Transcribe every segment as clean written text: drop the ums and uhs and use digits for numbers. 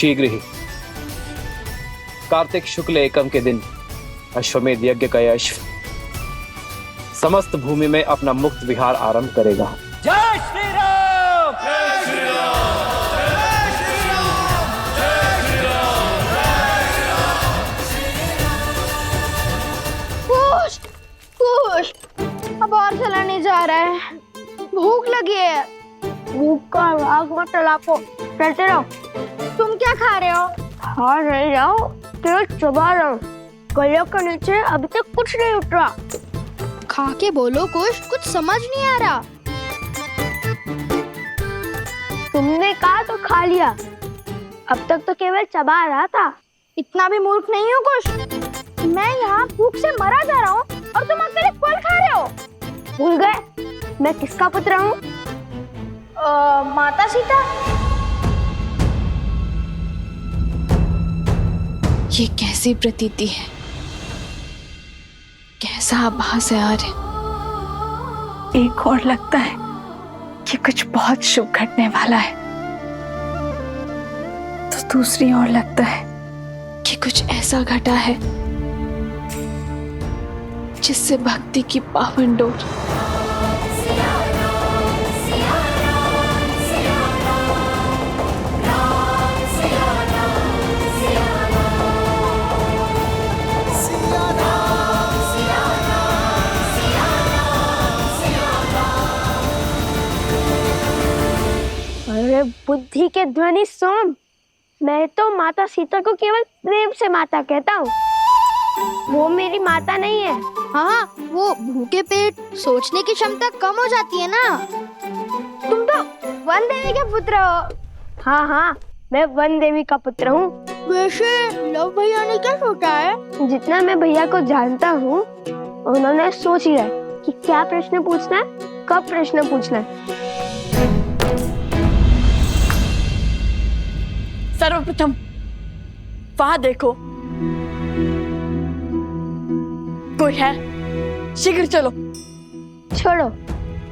शीघ्र ही कार्तिक शुक्ल एकम के दिन अश्वमेध यज्ञ का यह अश्व समस्त भूमि में अपना मुक्त विहार आरंभ करेगा। जय श्री राम! जय श्री राम! जय श्री राम! जय श्री राम! कुश, कुश, अब और चला नहीं जा रहा है। भूख लगी है। भूख का राग मत चलाको, चलते रहो। तुम क्या खा रहे हो? खा नहीं रहो, केवल चबा रहा हूँ। गले के नीचे अभी तक कुछ नहीं उतरा। खा के बोलो कुछ समझ नहीं आ रहा। तुमने कहा तो खा लिया, अब तक तो केवल चबा रहा था। इतना भी मूर्ख नहीं हूँ कुछ। मैं यहाँ भूख से मरा जा रहा हूँ और तुम अकेले फल खा रहे हो। भूल गए मैं किसका पुत्र हूँ? माता सीता। ये कैसी प्रतीति है, कैसा आभास है यार। एक और लगता है कि कुछ बहुत शुभ घटने वाला है, तो दूसरी ओर लगता है कि कुछ ऐसा घटा है जिससे भक्ति की पावन डोर बुद्धि के ध्वनि सोम। मैं तो माता सीता को केवल प्रेम से माता कहता हूँ। वो मेरी माता नहीं है। हाँ, वो भूखे पेट सोचने की क्षमता कम हो जाती है ना। तुम तो वन देवी के पुत्र हो। हाँ हाँ, मैं वन देवी का पुत्र हूँ। वैसे लव भैया ने क्या सोचा है? जितना मैं भैया को जानता हूँ, उन्होंने सोच लिया कि क्या प्रश्न पूछना है, कब प्रश्न पूछना है। सर्वप्रथम वहां देखो, कोई है? शीघ्र चलो। छोड़ो,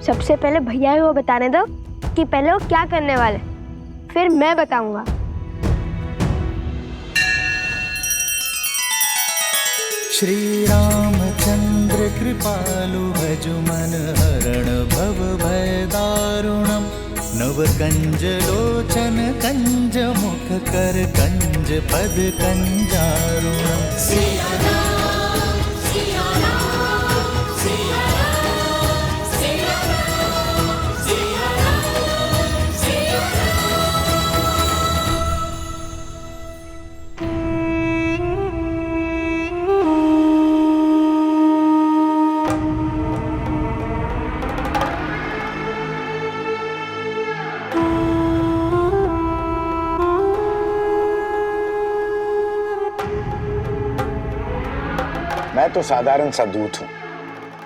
सबसे पहले भैया को बताने दो कि पहले वो क्या करने वाले, फिर मैं बताऊंगा। श्री रामचंद्र कृपालु भजु मन हरण भव भय दारुणम नव कंज लोचन कंज मुख कर कंज पद कंजारुणम। मैं तो साधारण सा दूत हूँ,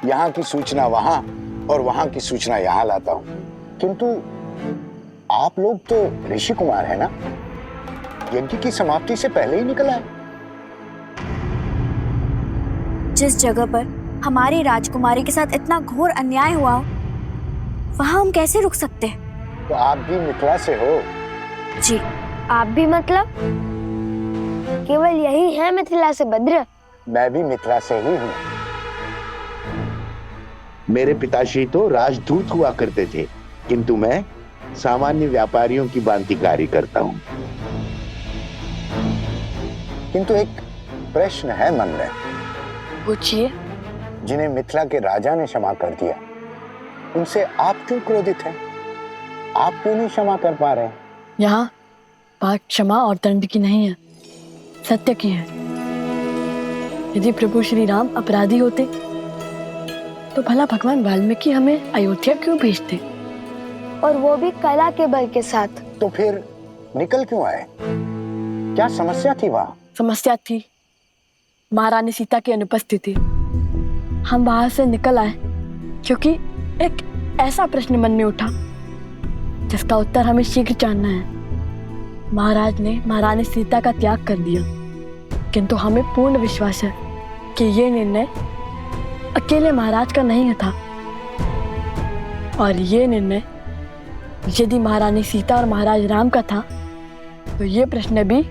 यहाँ की सूचना वहां और वहां की सूचना यहाँ लाता हूँ। किंतु आप लोग तो ऋषि कुमार है ना, यज्ञ की समाप्ति से पहले ही निकल आए। जिस जगह पर हमारी राजकुमारी के साथ इतना घोर अन्याय हुआ हो, वहां हम कैसे रुक सकते हैं? तो आप भी मिथिला से हो? जी। आप भी मतलब? केवल यही है मिथिला से भद्र? मैं भी मिथिला से ही हूँ। मेरे पिताश्री तो राजदूत हुआ करते थे, किंतु मैं सामान्य व्यापारियों की भांति कार्य करता हूँ। किंतु एक प्रश्न है मन में। पूछिए। जिन्हें मिथिला के राजा ने क्षमा कर दिया, उनसे आप क्यों क्रोधित हैं? आप क्यों नहीं क्षमा कर पा रहे? यहाँ बात क्षमा और दंड की नहीं है, सत्य की है। यदि प्रभु श्री राम अपराधी होते तो भला भगवान वाल्मीकि हमें अयोध्या क्यों भेजते? और वो भी कला के बल के साथ। तो फिर निकल क्यों आए? क्या समस्या थी वहां? समस्या थी महारानी सीता की अनुपस्थिति। हम वहां से निकल आए क्योंकि एक ऐसा प्रश्न मन में उठा जिसका उत्तर हमें शीघ्र जानना है। महाराज ने महारानी सीता का त्याग कर दिया, किंतु हमें पूर्ण विश्वास है कि ये निर्णय अकेले महाराज का नहीं था, और ये निर्णय यदि महारानी सीता और महाराज राम का था, तो ये प्रश्न भी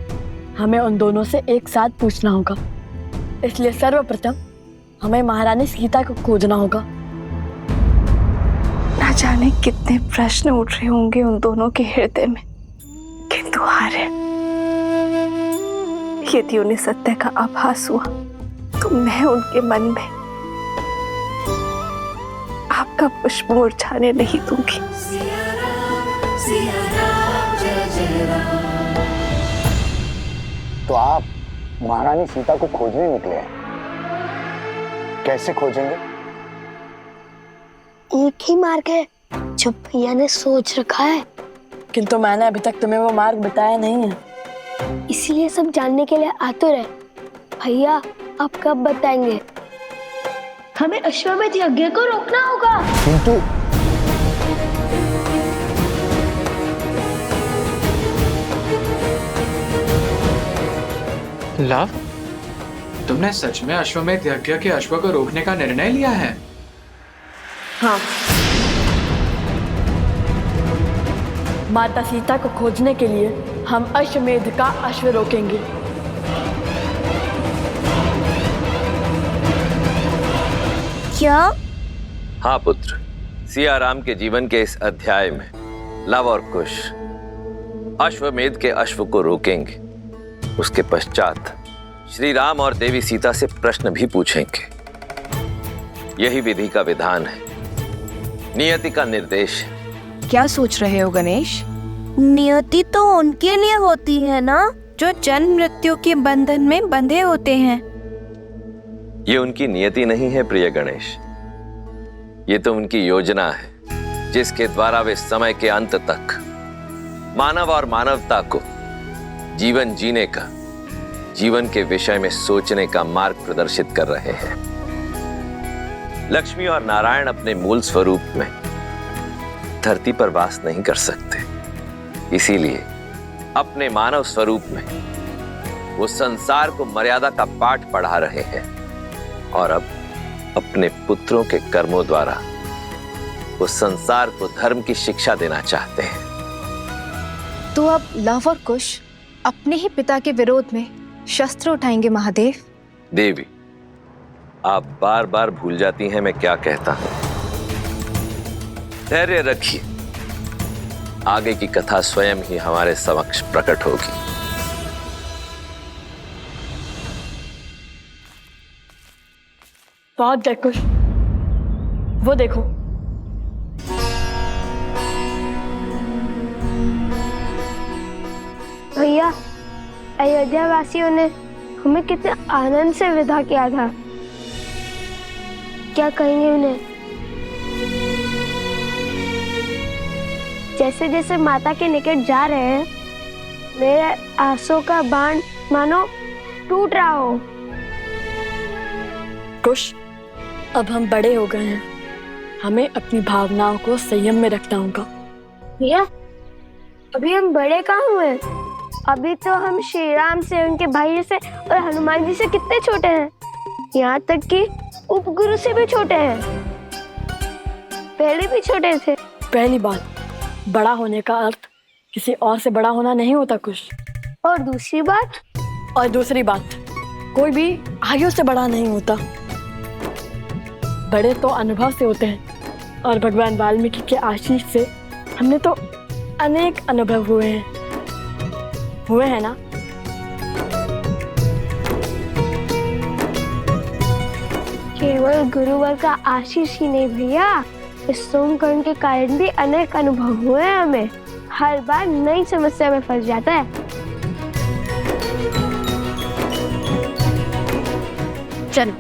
हमें उन दोनों से एक साथ पूछना होगा। इसलिए सर्वप्रथम हमें महारानी सीता को खोजना होगा। ना जाने कितने प्रश्न उठ रहे होंगे उन दोनों के हृदय में, किंतु हारे यदि उन्हें सत्य का आभास हुआ तो मैं उनके मन में आपका पुष्प मुरझाने नहीं दूंगी। तो आप महारानी सीता को खोजने निकले हैं, कैसे खोजेंगे? एक ही मार्ग है जो भैया ने सोच रखा है, किंतु मैंने अभी तक तुम्हें वो मार्ग बताया नहीं है। इसीलिए सब जानने के लिए आतुर है। भैया आप कब बताएंगे? हमें अश्वमेध यज्ञ को रोकना होगा। किंतु लव, तुमने सच में अश्वमेध यज्ञ के अश्व को रोकने का निर्णय लिया है? हाँ, माता सीता को खोजने के लिए हम अश्वमेध का अश्व रोकेंगे। क्या? हाँ पुत्र, सिया राम के जीवन के इस अध्याय में लव और कुश अश्वमेध के अश्व को रोकेंगे। उसके पश्चात श्री राम और देवी सीता से प्रश्न भी पूछेंगे। यही विधि का विधान है, नियति का निर्देश है। क्या सोच रहे हो गणेश? नियति तो उनके लिए होती है ना जो जन्म मृत्यु के बंधन में बंधे होते हैं। ये उनकी नियति नहीं है प्रिय गणेश, ये तो उनकी योजना है जिसके द्वारा वे समय के अंत तक मानव और मानवता को जीवन जीने का, जीवन के विषय में सोचने का मार्ग प्रदर्शित कर रहे हैं। लक्ष्मी और नारायण अपने मूल स्वरूप में धरती पर वास नहीं कर सकते, इसीलिए अपने मानव स्वरूप में वो संसार को मर्यादा का पाठ पढ़ा रहे हैं और अब अपने पुत्रों के कर्मों द्वारा वो संसार को धर्म की शिक्षा देना चाहते हैं। तो अब लव और कुश अपने ही पिता के विरोध में शस्त्र उठाएंगे महादेव? देवी, आप बार बार भूल जाती हैं मैं क्या कहता हूं। धैर्य रखिए, आगे की कथा स्वयं ही हमारे समक्ष प्रकट होगी। बहुत जय कुश, वो देखो। भैया, अयोध्या वासियों ने हमें कितने आनंद से विदा किया था। क्या कहेंगे उन्हें? जैसे जैसे माता के निकट जा रहे हैं, मेरे आंसू का बाण मानो टूट रहा हो। कुश, अब हम बड़े हो गए हैं, हमें अपनी भावनाओं को संयम में रखना होगा। भैया, अभी हम बड़े कहाँ हुए? अभी तो हम श्री राम से, उनके भाई से और हनुमान जी से कितने छोटे हैं। यहाँ तक कि उपगुरु से भी छोटे हैं, पहले भी छोटे थे। पहली बात, बड़ा होने का अर्थ किसी और से बड़ा होना नहीं होता कुश। और दूसरी बात, कोई भी आयु से बड़ा नहीं होता। बड़े तो अनुभव से होते हैं और भगवान वाल्मीकि के आशीष से हमने तो अनेक अनुभव हुए हैं ना। केवल गुरुवर का आशीष ही नहीं भैया, इस सोमकर्ण के कारण भी अनेक अनुभव हुए हैं हमें। हर बार नई समस्या में फंस जाता है। चलो।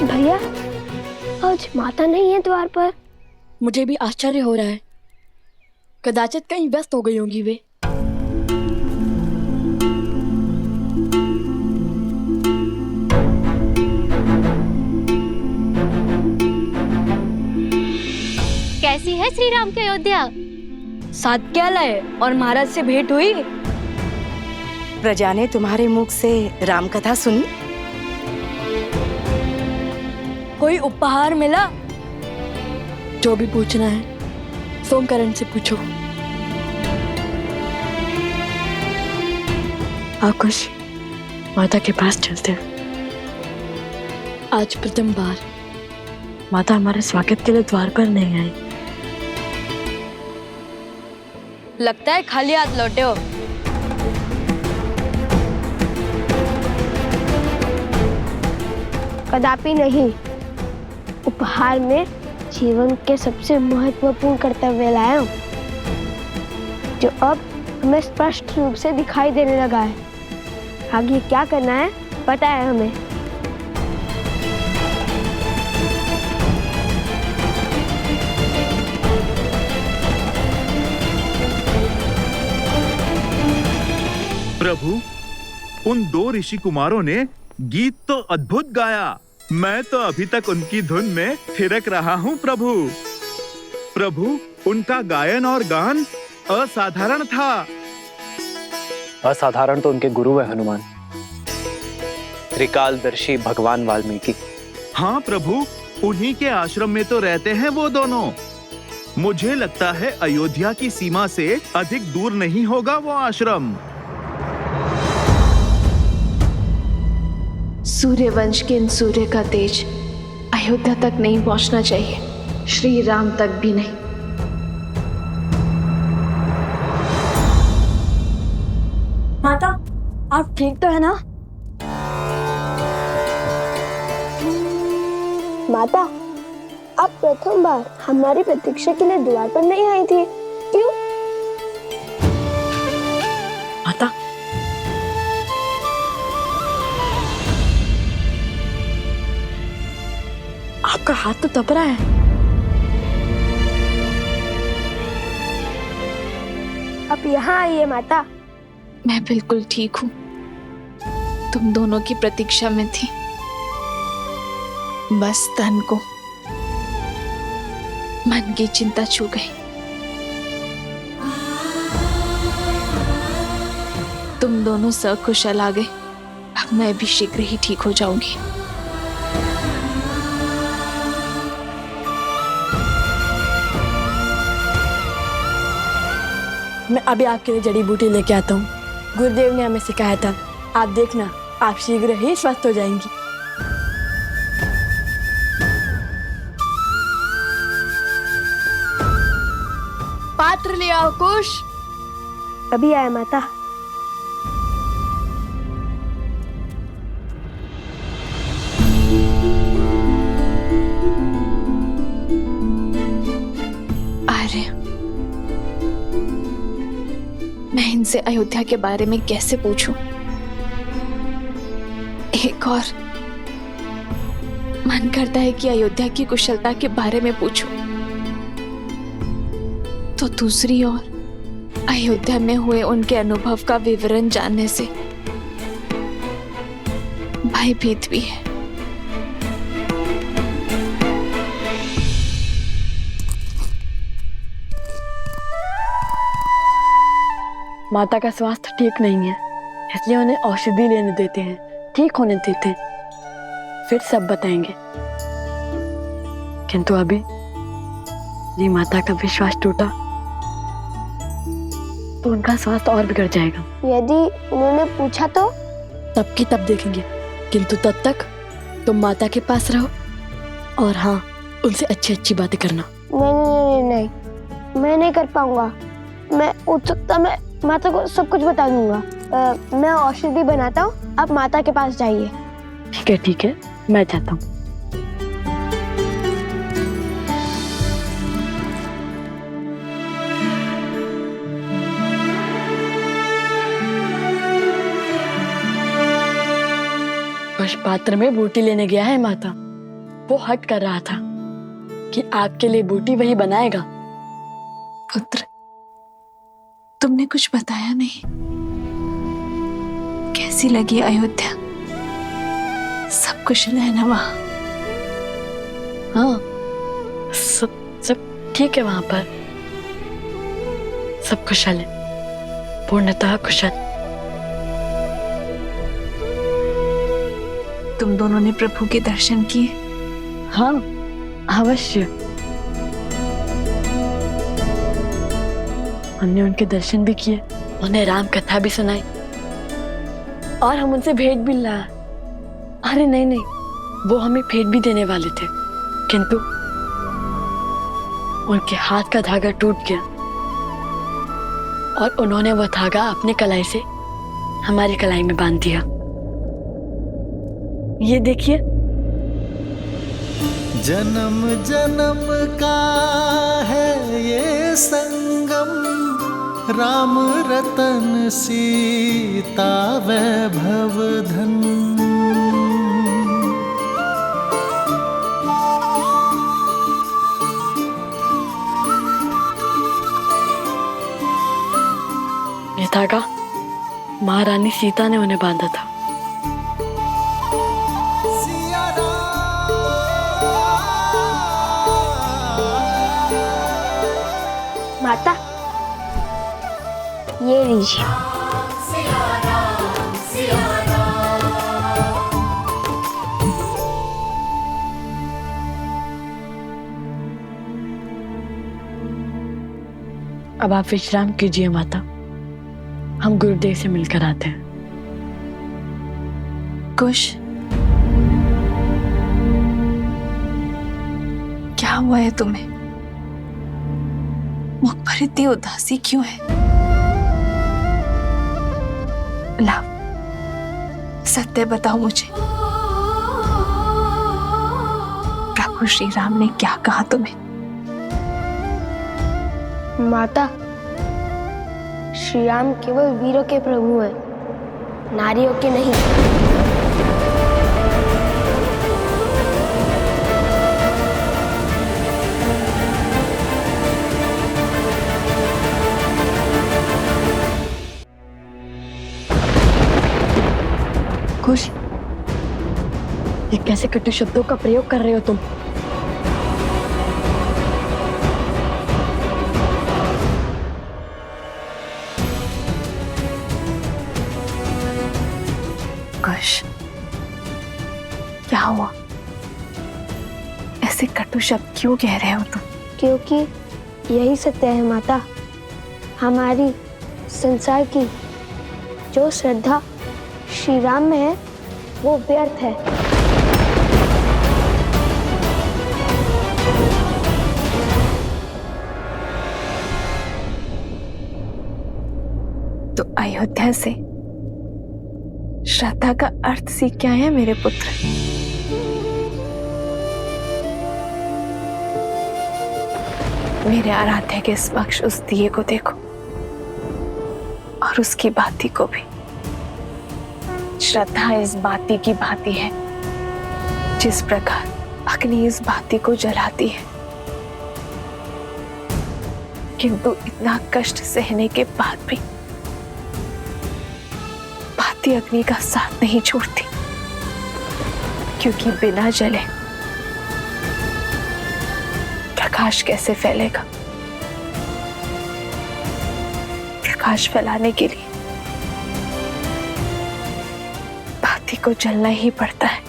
भैया, आज माता नहीं है द्वार पर। मुझे भी आश्चर्य हो रहा है, कदाचित कहीं व्यस्त हो गई होंगी वे। कैसी है श्री राम की अयोध्या? साथ क्या लाए और महाराज से भेंट हुई? प्रजा ने तुम्हारे मुख से राम कथा सुनी? कोई उपहार मिला? जो भी पूछना है सोमकरण से पूछो। आकुश, माता के पास चलते हैं। आज प्रथम बार माता हमारे स्वागत के लिए द्वार पर नहीं आई। लगता है खाली हाथ लौटे हो। कदापि नहीं। उपहार में जीवन के सबसे महत्वपूर्ण कर्तव्य लाया हूँ, जो अब हमें स्पष्ट रूप से दिखाई देने लगा है। आगे क्या करना है पता है हमें। प्रभु, उन 2 ऋषि कुमारों ने गीत तो अद्भुत गाया। मैं तो अभी तक उनकी धुन में थिरक रहा हूँ प्रभु। प्रभु, उनका गायन और गान असाधारण था। असाधारण तो उनके गुरु है हनुमान, त्रिकालदर्शी भगवान वाल्मीकि। हाँ प्रभु, उन्हीं के आश्रम में तो रहते हैं वो दोनों। मुझे लगता है अयोध्या की सीमा से अधिक दूर नहीं होगा वो आश्रम। सूर्यवंश के इन सूर्य का तेज अयोध्या तक नहीं पहुंचना चाहिए, श्री राम तक भी नहीं। माता, आप ठीक तो है ना? माता, आप प्रथम बार हमारी प्रतीक्षा के लिए द्वार पर नहीं आई थी, क्यों? माता, आपका हाथ तो तप रहा है। आप यहाँ आइए माता। मैं बिल्कुल ठीक हूँ। तुम दोनों की प्रतीक्षा में थी। बस तन को मन की चिंता छू गई। तुम दोनों सकुशल आ गए। अब मैं भी शीघ्र ही ठीक हो जाऊंगी। मैं अभी आपके लिए जड़ी बूटी लेके आता हूँ। गुरुदेव ने हमें सिखाया था। आप देखना, आप शीघ्र ही स्वस्थ हो जाएंगी। पात्र ले आओ कुश। अभी आया माता। आर्य, मैं इनसे अयोध्या के बारे में कैसे पूछूं? एक और मन करता है कि अयोध्या की कुशलता के बारे में पूछूं, तो दूसरी ओर अयोध्या में हुए उनके अनुभव का विवरण जानने से भयभीत भी है। माता का स्वास्थ्य ठीक नहीं है, इसलिए उन्हें औषधि लेने देते हैं, ठीक होने देते हैं, फिर सब बताएंगे। किंतु अभी यदि माता का विश्वास टूटा तो उनका स्वास्थ्य और बिगड़ जाएगा। यदि उन्होंने पूछा तो? तब की तब देखेंगे, किंतु तब तक तुम माता के पास रहो और हाँ, उनसे अच्छी अच्छी बातें करना। नहीं, मैं नहीं कर पाऊंगा। मैं उत्सुकता में माता को सब कुछ बता दूंगा। मैं औषधि बनाता हूँ, आप माता के पास जाइए। ठीक है, मैं जाता हूँ। कुश पात्र में बूटी लेने गया है माता। वो हट कर रहा था कि आपके लिए बूटी वही बनाएगा। पुत्र, तुमने कुछ बताया नहीं। कैसी लगी अयोध्या? सब कुशल है ना वहाँ? हाँ, सब ठीक है वहां पर। सब कुशल है, पूर्णतः कुशल। तुम दोनों ने प्रभु के दर्शन किए? हाँ, अवश्य। हमने उनके दर्शन भी किए, उन्हें राम कथा भी सुनाई और हम उनसे भेंट भी लाया। अरे नहीं नहीं, वो हमें भेंट भी देने वाले थे, किंतु उनके हाथ का धागा टूट गया और उन्होंने वो धागा अपने कलाई से हमारी कलाई में बांध दिया। ये देखिए, जन्म जन्म का है ये संगम, राम रतन सीता वैभव धन। ये धागा महारानी सीता ने उन्हें बांधा था। माता, ये लीजिए। अब आप विश्राम कीजिए माता, हम गुरुदेव से मिलकर आते हैं। कुश, क्या हुआ है तुम्हें? मुख पर इतनी उदासी क्यों है? लाओ, सत्य बताओ मुझे, प्रभु श्री राम ने क्या कहा तुम्हें? माता, श्री राम केवल वीरों के प्रभु हैं, नारियों के नहीं। खुश, ये कैसे कटु शब्दों का प्रयोग कर रहे हो तुम? कुश, क्या हुआ? ऐसे कटु शब्द क्यों कह रहे हो तुम? क्योंकि यही सत्य है माता, हमारी संसार की जो श्रद्धा श्री राम में है वो व्यर्थ है। तो अयोध्या से श्रद्धा का अर्थ सीख क्या है मेरे पुत्र? मेरे आराध्य के समक्ष उस दिए को देखो और उसकी बाती को भी। श्रद्धा इस बाती की भांति है, जिस प्रकार अग्नि इस बाती को जलाती है, किंतु इतना कष्ट सहने के बाद भी बाती अग्नि का साथ नहीं छोड़ती, क्योंकि बिना जले प्रकाश कैसे फैलेगा? प्रकाश फैलाने के लिए बाती को जलना ही पड़ता है।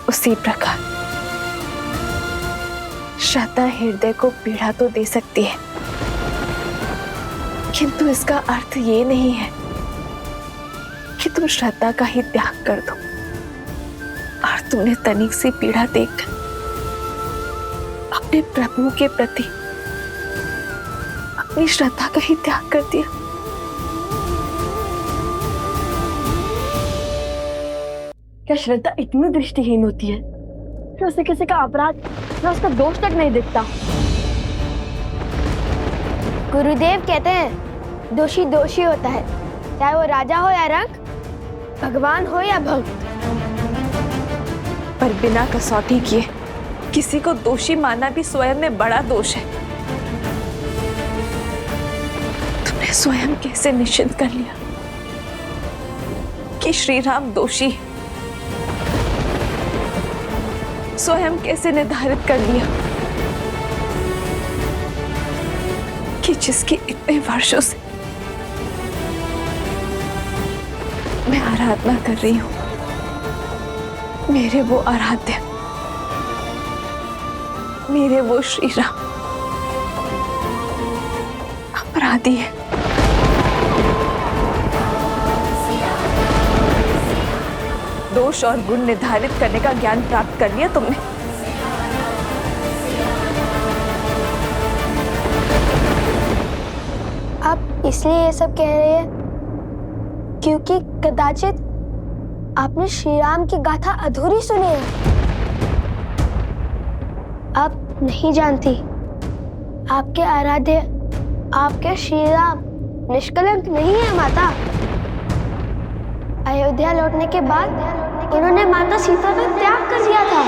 उसी प्रकार श्रद्धा हृदय को पीड़ा तो दे सकती है, किंतु इसका अर्थ ये नहीं है कि तुम श्रद्धा का ही त्याग कर दो और तुमने तनिक सी पीड़ा देखकर अपने प्रभु के प्रति अपनी श्रद्धा का ही त्याग कर दिया। क्या श्रद्धा इतनी दृष्टिहीन होती है कि उसे किसी का अपराध या उसका दोष तक नहीं दिखता? गुरुदेव कहते हैं दोषी दोषी होता है, चाहे वो राजा हो या रंक, भगवान हो या भक्त। पर बिना कसौटी किए किसी को दोषी मानना भी स्वयं में बड़ा दोष है। तुमने स्वयं कैसे निश्चित कर लिया कि श्री राम दोषी है? स्वयं कैसे निर्धारित कर लिया कि जिसकी इतने वर्षों से मैं आराधना कर रही हूं, मेरे वो आराध्य, मेरे वो श्री राम सिखा दी है। दोष और गुण निर्धारित करने का ज्ञान प्राप्त कर लिया तुमने। आप इसलिए ये सब कह रहे हैं क्योंकि कदाचित आपने श्री राम की गाथा अधूरी सुनी है। आप नहीं जानती, आपके आराध्य आपके श्री राम निष्कलंक नहीं है माता। अयोध्या लौटने के बाद उन्होंने माता सीता का त्याग कर दिया था।